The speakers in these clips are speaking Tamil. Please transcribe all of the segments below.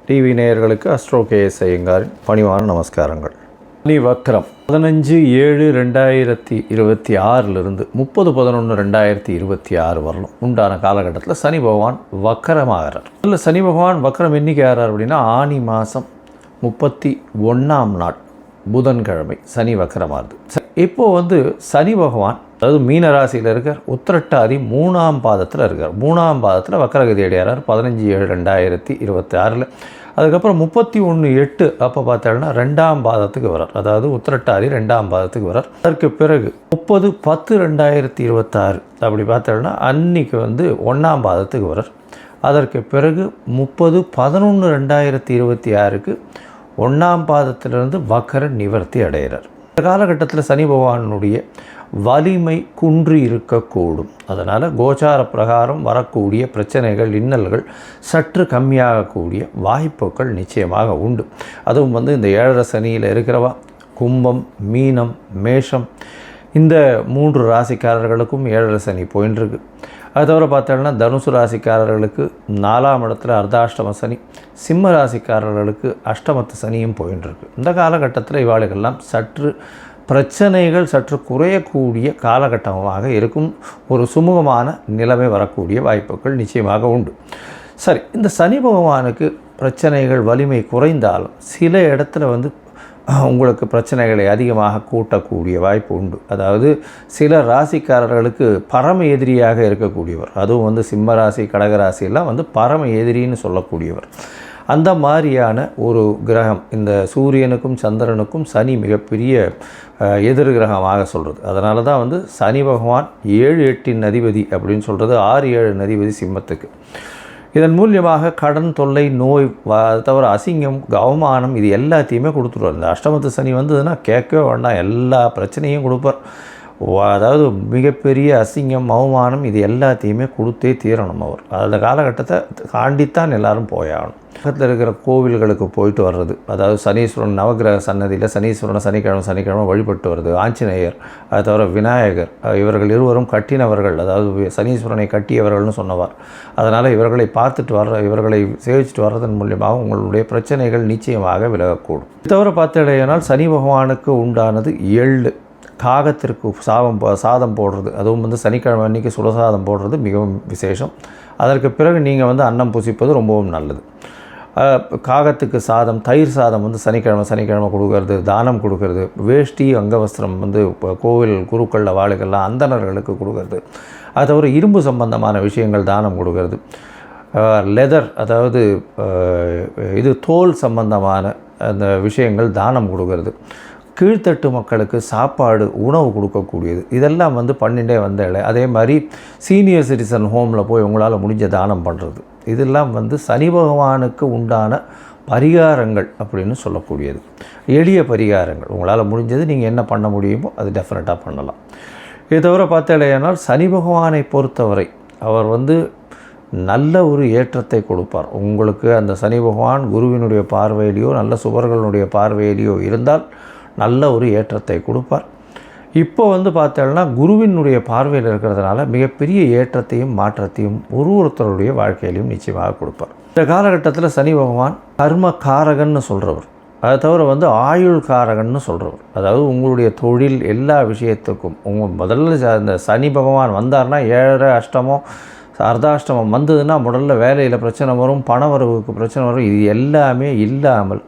டிவி நேயர்களுக்கு அஸ்ட்ரோ கேஎஸ் ஐயங்காரின் பணிவான நமஸ்காரங்கள். சனி வக்ரம் 15/7/2026 30/11/2026 வரலும் உண்டான காலகட்டத்தில் சனி பகவான் வக்கரமாகிறார். அதில் சனி பகவான் வக்கரம் என்னைக்கு ஆகிறார் அப்படின்னா ஆனி மாதம் 31ஆம் நாள் புதன்கிழமை சனி வக்கரமாகுது. இப்போது சனி பகவான் அதாவது மீன ராசியில் இருக்கார், உத்திரட்டாதி 3ஆம் பாதத்தில் இருக்கார். 3ஆம் பாதத்தில் வக்கரகதி அடையார் 15/7/2026. அதுக்கப்புறம் 31/8 அப்போ பார்த்தோம்னா 2ஆம் பாதத்துக்கு வரார், அதாவது உத்திரட்டாதி 2ஆம் பாதத்துக்கு வரார். அதற்கு பிறகு 30/10/2026 அப்படி பார்த்தோம்னா அன்னைக்கு 1ஆம் பாதத்துக்கு வரார். அதற்கு பிறகு 30/11/2026க்கு 1ஆம் பாதத்திலிருந்து வக்கர நிவர்த்தி அடைகிறார். இந்த காலகட்டத்தில் சனி பகவானுடைய வலிமை குன்றி இருக்கக்கூடும். அதனால் கோச்சார பிரகாரம் வரக்கூடிய பிரச்சனைகள் இன்னல்கள் சற்று கம்மியாகக்கூடிய வாய்ப்புகள் நிச்சயமாக உண்டு. அதுவும் இந்த 7.5 சனியில் இருக்கிறவா கும்பம், மீனம், மேஷம் இந்த 3 ராசிக்காரர்களுக்கும் 7.5 சனி போயின்ட்டுருக்கு. அது தவிர பார்த்தோம்னா தனுசு ராசிக்காரர்களுக்கு 4ஆம் இடத்துல அர்த்தாஷ்டம சனி, சிம்ம ராசிக்காரர்களுக்கு அஷ்டமத்து சனியும் போயின்ட்டுருக்கு. இந்த காலகட்டத்தில் இவாளுக்கெல்லாம் சற்று பிரச்சனைகள் சற்று குறையக்கூடிய காலகட்டமாக இருக்கும். ஒரு சுமூகமான நிலைமை வரக்கூடிய வாய்ப்புகள் நிச்சயமாக உண்டு. சரி, இந்த சனி பகவானுக்கு பிரச்சனைகள் வலிமை குறைந்தாலும் சில இடத்துல உங்களுக்கு பிரச்சனைகளை அதிகமாக கூட்டக்கூடிய வாய்ப்பு உண்டு. அதாவது சில ராசிக்காரர்களுக்கு பரம எதிரியாக இருக்கக்கூடியவர், அதுவும் சிம்ம ராசி கடகராசியெல்லாம் பரம எதிரின்னு சொல்லக்கூடியவர். அந்த மாதிரியான ஒரு கிரகம் இந்த சூரியனுக்கும் சந்திரனுக்கும் சனி மிகப்பெரிய எதிர் கிரகமாக சொல்கிறது. அதனால தான் சனி பகவான் 7-8 அதிபதி அப்படின்னு சொல்கிறது, 6-7 அதிபதி சிம்மத்துக்கு. இதன் மூலியமாக கடன் தொல்லை, நோய், தவிர அசிங்கம், அவமானம் இது எல்லாத்தையுமே கொடுத்துருவார். இந்த அஷ்டமத்து சனி வந்ததுன்னா கேட்கவே வேண்டாம், எல்லா பிரச்சனையும் கொடுப்பார். அதாவது மிகப்பெரிய அசிங்கம், அவமானம் இது எல்லாத்தையுமே கொடுத்தே தீரணும் அவர். அந்த காலகட்டத்தை தாண்டித்தான் எல்லோரும் போயாகணும். பக்கத்தில் இருக்கிற கோவில்களுக்கு போயிட்டு வர்றது, அதாவது சனீஸ்வரன் நவகிரக சன்னதியில் சனீஸ்வரனை சனிக்கிழமை வழிபட்டு வருது. ஆஞ்சநேயர், அது தவிர விநாயகர், இவர்கள் இருவரும் கட்டினவர்கள், அதாவது சனீஸ்வரனை கட்டியவர்கள்னு சொன்னவார். அதனால் இவர்களை இவர்களை சேவிச்சுட்டு வர்றதன் மூலியமாக உங்களுடைய பிரச்சனைகள் நிச்சயமாக விலகக்கூடும். இது தவிர பார்த்தீங்கன்னா சனி பகவானுக்கு உண்டானது எள்ளு, காகத்திற்கு சாதம் போடுறது, அதுவும் சனிக்கிழமை அன்றைக்கி சுடசாதம் போடுறது மிகவும் விசேஷம். அதற்கு பிறகு நீங்கள் அன்னம் புசிப்பது ரொம்பவும் நல்லது. காகத்துக்கு சாதம், தயிர் சாதம் சனிக்கிழமை கொடுக்கறது, தானம் கொடுக்கறது, வேஷ்டி அங்கவஸ்திரம் கோவில் குருக்களில் வாழுகள்லாம் அந்தணர்களுக்கு கொடுக்கறது, அது தவிர இரும்பு சம்பந்தமான விஷயங்கள் தானம் கொடுக்கறது, லெதர் அதாவது இது தோல் சம்பந்தமான அந்த விஷயங்கள் தானம் கொடுக்கறது, கீழ்த்தட்டு மக்களுக்கு சாப்பாடு உணவு கொடுக்கக்கூடியது, இதெல்லாம் பண்ணிகிட்டே வந்தாலே. அதே மாதிரி சீனியர் சிட்டிசன் ஹோமில் போய் உங்களால் முடிஞ்ச தானம் பண்ணுறது, இதெல்லாம் சனி பகவானுக்கு உண்டான பரிகாரங்கள் அப்படின்னு சொல்லக்கூடியது. எளிய பரிகாரங்கள் உங்களால் முடிஞ்சது நீங்கள் என்ன பண்ண முடியுமோ அது டெஃபினட்டாக பண்ணலாம். இது தவிர பார்த்தாலேயானால் சனி பகவானை பொறுத்தவரை அவர் நல்ல ஒரு ஏற்றத்தை கொடுப்பார் உங்களுக்கு. அந்த சனி பகவான் குருவினுடைய பார்வையிலையோ நல்ல சுபர்களுடைய பார்வையிலையோ இருந்தால் நல்ல ஒரு ஏற்றத்தை கொடுப்பார். இப்போ பார்த்தோம்னா குருவினுடைய பார்வையில் இருக்கிறதுனால மிகப்பெரிய ஏற்றத்தையும் மாற்றத்தையும் ஒருத்தருடைய வாழ்க்கையிலையும் நிச்சயமாக கொடுப்பார். இந்த காலகட்டத்தில் சனி பகவான் கர்ம காரகன்னு சொல்கிறவர், அதை தவிர ஆயுள் காரகன்னு சொல்கிறவர். அதாவது உங்களுடைய தொழில் எல்லா விஷயத்துக்கும் முதல்ல அந்த சனி பகவான் வந்தார்னா 7 அஷ்டமம் அர்த்தாஷ்டமம் வந்ததுன்னா முதல்ல வேலையில் பிரச்சனை வரும், பணவரவுக்கு பிரச்சனை வரும். இது எல்லாமே இல்லாமல்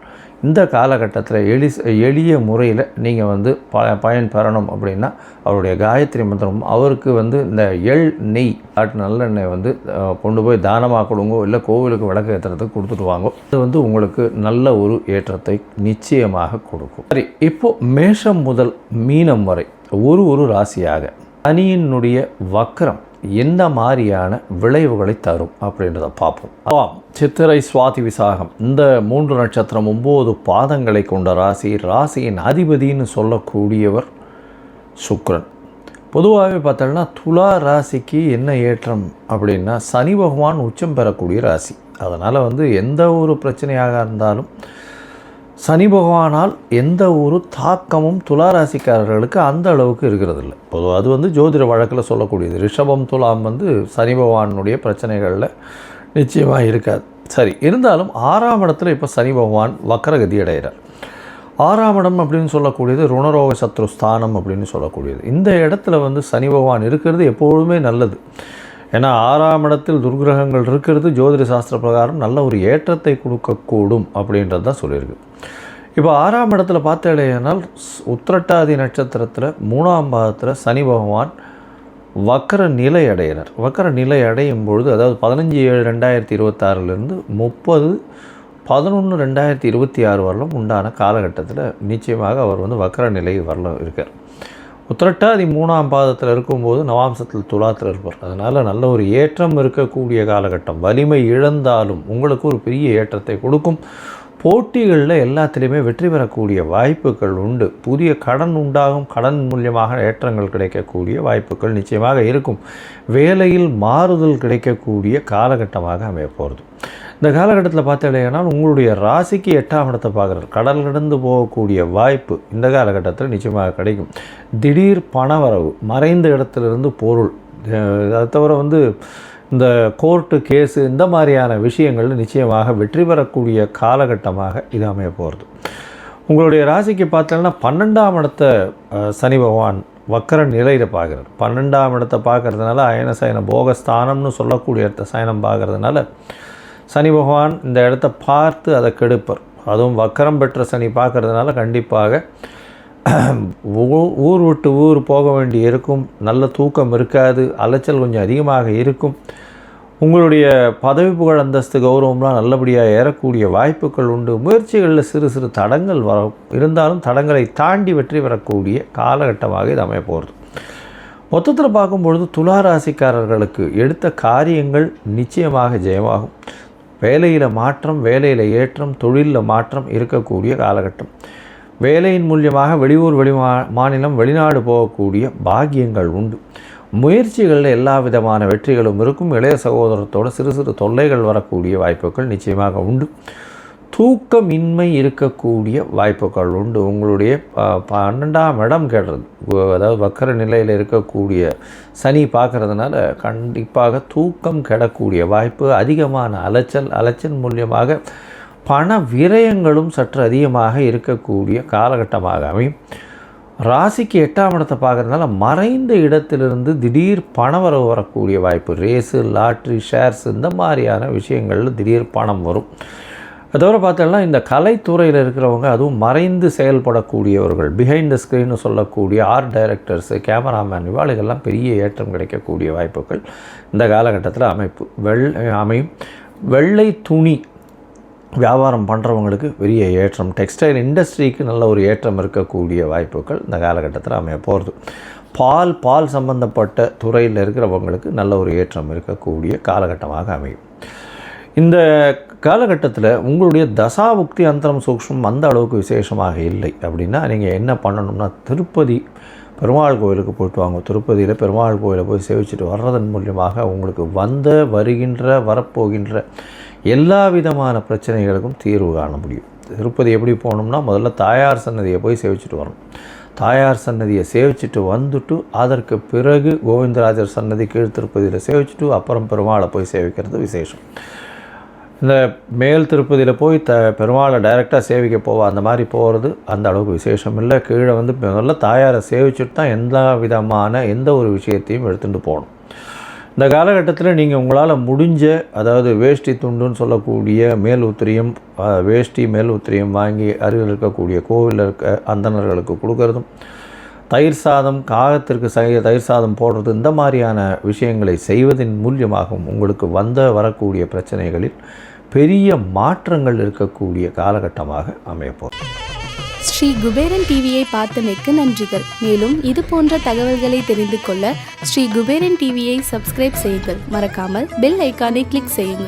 இந்த காலகட்டத்தில் எளிய முறையில் நீங்கள் பயன் பெறணும் அப்படின்னா அவருடைய காயத்ரி மந்திரம், அவருக்கு இந்த நெய் நல்லெண்ணெய் கொண்டு போய் தானமாக கொடுங்கோ, இல்லை கோவிலுக்கு விளக்கு ஏற்றுறதுக்கு கொடுத்துட்டு வாங்கோ. அது உங்களுக்கு நல்ல ஒரு ஏற்றத்தை நிச்சயமாக கொடுக்கும். சரி, இப்போது மேஷம் முதல் மீனம் வரை ஒரு ராசியாக சனியினுடைய வக்ரம் என்ன மாதிரியான விளைவுகளை தரும் அப்படின்றத பார்ப்போம். சித்திரை, சுவாதி, விசாகம் இந்த 3 நட்சத்திரம் 9 பாதங்களை கொண்ட ராசியின் அதிபதினு சொல்லக்கூடியவர் சுக்கிரன். பொதுவாகவே பார்த்தோம்னா துலா ராசிக்கு என்ன ஏற்றம் அப்படின்னா சனி பகவான் உச்சம் பெறக்கூடிய ராசி. அதனால் எந்த ஒரு பிரச்சனையாக இருந்தாலும் சனி பகவானால் எந்த ஒரு தாக்கமும் துளாராசிக்காரர்களுக்கு அந்த அளவுக்கு இருக்கிறதில்ல. பொதுவாக அது ஜோதிட வழக்கில் சொல்லக்கூடியது. ரிஷபம் துலாம் சனி பகவானுடைய பிரச்சனைகளில் நிச்சயமாக இருக்காது. சரி, இருந்தாலும் 6ஆம் இடத்துல இப்போ சனி பகவான் வக்கரகதி அடைகிறார். 6ஆம் இடம் அப்படின்னு சொல்லக்கூடியது ருணரோக சத்ரு ஸ்தானம் அப்படின்னு சொல்லக்கூடியது. இந்த இடத்துல சனி பகவான் இருக்கிறது எப்பொழுதுமே நல்லது. ஏன்னா 6ஆம் இடத்தில் துர்கிரகங்கள் இருக்கிறது ஜோதிட சாஸ்திர பிரகாரம் நல்ல ஒரு ஏற்றத்தை கொடுக்கக்கூடும் அப்படின்றது தான் சொல்லியிருக்கு. இப்போ 6ஆம் இடத்துல பார்த்தேனால் உத்திரட்டாதி நட்சத்திரத்தில் 3ஆம் பாதத்தில் சனி பகவான் வக்கர நிலை அடைகிறார். வக்கர நிலை அடையும் பொழுது, அதாவது 15/7/2026 30/11/2026 வரலும் உண்டான காலகட்டத்தில் நிச்சயமாக அவர் வக்கர நிலை வரலும் இருக்கார். உத்திரட்டாதி 3ஆம் பாதத்தில் இருக்கும்போது நவாம்சத்தில் துலாத்தில் இருப்பார். அதனால் நல்ல ஒரு ஏற்றம் இருக்கக்கூடிய காலகட்டம். வலிமை இழந்தாலும் உங்களுக்கு ஒரு பெரிய ஏற்றத்தை கொடுக்கும். போட்டிகளில் எல்லாத்துலேயுமே வெற்றி பெறக்கூடிய வாய்ப்புகள் உண்டு. புதிய கடன் உண்டாகும். கடன் மூலியமாக ஏற்றங்கள் கிடைக்கக்கூடிய வாய்ப்புகள் நிச்சயமாக இருக்கும். வேலையில் மாறுதல் கிடைக்கக்கூடிய காலகட்டமாக அமைய போகிறது. இந்த காலகட்டத்தில் பார்த்தீங்கன்னா உங்களுடைய ராசிக்கு 8ஆம் இடத்தை பார்க்குறாரு. கடல் கடந்து போகக்கூடிய வாய்ப்பு இந்த காலகட்டத்தில் நிச்சயமாக கிடைக்கும். திடீர் பணவரவு, மறைந்த இடத்துலேருந்து பொருள், அதை தவிர இந்த கோர்ட்டு கேஸு இந்த மாதிரியான விஷயங்கள் நிச்சயமாக வெற்றி பெறக்கூடிய காலகட்டமாக இது அமைய போகிறது. உங்களுடைய ராசிக்கு பார்த்தீங்கன்னா 12ஆம் இடத்தை சனி பகவான் வக்கர நிலையில் பார்க்குறார். 12ஆம் இடத்தை பார்க்குறதுனால அயன சயன போகஸ்தானம்னு சொல்லக்கூடிய இடத்த சயனம் பார்க்குறதுனால சனி பகவான் இந்த இடத்த பார்த்து அதை கெடுப்பார். அதுவும் வக்கரம் பெற்ற சனி பார்க்குறதுனால கண்டிப்பாக ஊர் விட்டு ஊர் போக வேண்டி இருக்கும். நல்ல தூக்கம் இருக்காது. அலைச்சல் கொஞ்சம் அதிகமாக இருக்கும். உங்களுடைய பதவி புகழ் அந்தஸ்து கௌரவம்லாம் நல்லபடியாக ஏறக்கூடிய வாய்ப்புகள் உண்டு. முயற்சிகளில் சிறு சிறு தடங்கள் இருந்தாலும் தடங்களை தாண்டி வெற்றி பெறக்கூடிய காலகட்டமாக இது அமைய போகிறது. மொத்தத்தில் பார்க்கும்பொழுது துளாராசிக்காரர்களுக்கு எடுத்த காரியங்கள் நிச்சயமாக ஜெயமாகும். வேலையில் மாற்றம், வேலையில் ஏற்றம், தொழிலில் மாற்றம் இருக்கக்கூடிய காலகட்டம். வேலையின் மூலியமாக வெளியூர் மாநிலம் வெளிநாடு போகக்கூடிய பாக்கியங்கள் உண்டு. முயற்சிகளில் எல்லா விதமான வெற்றிகளும் இருக்கும். இளைய சகோதரத்தோடு சிறு சிறு தொல்லைகள் வரக்கூடிய வாய்ப்புகள் நிச்சயமாக உண்டு. தூக்கமின்மை இருக்கக்கூடிய வாய்ப்புகள் உண்டு. உங்களுடைய 12ஆம் இடம் கேட்டது, அதாவது வக்கர நிலையில் இருக்கக்கூடிய சனி பார்க்குறதுனால கண்டிப்பாக தூக்கம் கெடக்கூடிய வாய்ப்பு, அதிகமான அலைச்சல் மூலியமாக பண விரயங்களும் சற்று அதிகமாக இருக்கக்கூடிய காலகட்டமாக அமையும். ராசிக்கு 8ஆம் இடத்தை பார்க்குறதுனால மறைந்த இடத்திலிருந்து திடீர் பணவரவு வரக்கூடிய வாய்ப்பு. ரேஸு, லாட்ரி, ஷேர்ஸ் இந்த மாதிரியான விஷயங்களில் திடீர் பணம் வரும். அதோடு பார்த்தோம்னா இந்த கலைத்துறையில் இருக்கிறவங்க, அதுவும் மறைந்து செயல்படக்கூடியவர்கள், பிஹைண்ட் த ஸ்க்ரீன்னு சொல்லக்கூடிய ஆர்ட் டைரக்டர்ஸு, கேமராமேன், இவாளுகெல்லாம் பெரிய ஏற்றம் கிடைக்கக்கூடிய வாய்ப்புகள் இந்த காலகட்டத்தில் அமையும். வெள்ளை துணி வியாபாரம் பண்ணுறவங்களுக்கு பெரிய ஏற்றம். டெக்ஸ்டைல் இண்டஸ்ட்ரிக்கு நல்ல ஒரு ஏற்றம் இருக்கக்கூடிய வாய்ப்புகள் இந்த காலகட்டத்தில் அமைய போகிறது. பால் சம்பந்தப்பட்ட துறையில் இருக்கிறவங்களுக்கு நல்ல ஒரு ஏற்றம் இருக்கக்கூடிய காலகட்டமாக அமையும். இந்த காலகட்டத்தில் உங்களுடைய தசாபுக்தி அந்தரம் சூக்ஷ்மம் அந்த அளவுக்கு விசேஷமாக இல்லை அப்படின்னா நீங்கள் என்ன பண்ணணும்னா, திருப்பதி பெருமாள் கோயிலுக்கு போய்ட்டு வாங்க. திருப்பதியில் பெருமாள் கோயிலை போய் சேவிச்சுட்டு வர்றதன் மூலியமாக உங்களுக்கு வரப்போகின்ற எல்லா விதமான பிரச்சனைகளுக்கும் தீர்வு காண முடியும். திருப்பதி எப்படி போகணும்னா, முதல்ல தாயார் சன்னதியை போய் சேவிச்சுட்டு வரணும். தாயார் சன்னதியை சேவிச்சுட்டு வந்துட்டு அதற்கு பிறகு கோவிந்தராஜர் சன்னதி கீழ் திருப்பதியில் சேவிச்சுட்டு அப்புறம் பெருமாளை போய் சேவிக்கிறது விசேஷம். இந்த மேல் திருப்பதியில் போய் பெருமாளை டைரெக்டாக சேவிக்க அந்த மாதிரி போகிறது அந்த அளவுக்கு விசேஷம் இல்லை. கீழே முதல்ல தாயாரை சேவிச்சுட்டு தான் எந்த ஒரு விஷயத்தையும் எடுத்துகிட்டு போகணும். இந்த காலகட்டத்தில் நீங்கள் உங்களால் முடிஞ்ச, அதாவது வேஷ்டி துண்டுன்னு சொல்லக்கூடிய மேல் உத்திரியம், வேஷ்டி மேல் உத்திரியம் வாங்கி அருகில் இருக்கக்கூடிய கோவிலில் இருக்க அந்தணர்களுக்கு கொடுக்கறதும், தயிர் சாதம், காகத்திற்கு தயிர் சாதம் போடுறது, இந்த மாதிரியான விஷயங்களை செய்வதன் மூலியமாகவும் உங்களுக்கு வரக்கூடிய பிரச்சனைகளில் பெரிய மாற்றங்கள் இருக்கக்கூடிய காலகட்டமாக அமையப்போம். ஸ்ரீ குபேரன் டிவியை பார்த்தமைக்கு நன்றிகள். மேலும் இது போன்ற தகவல்களை தெரிந்து கொள்ள ஸ்ரீ குபேரன் டிவியை சப்ஸ்கிரைப் செய்யுங்கள். மறக்காமல் பெல் ஐக்கானை கிளிக் செய்யுங்கள்.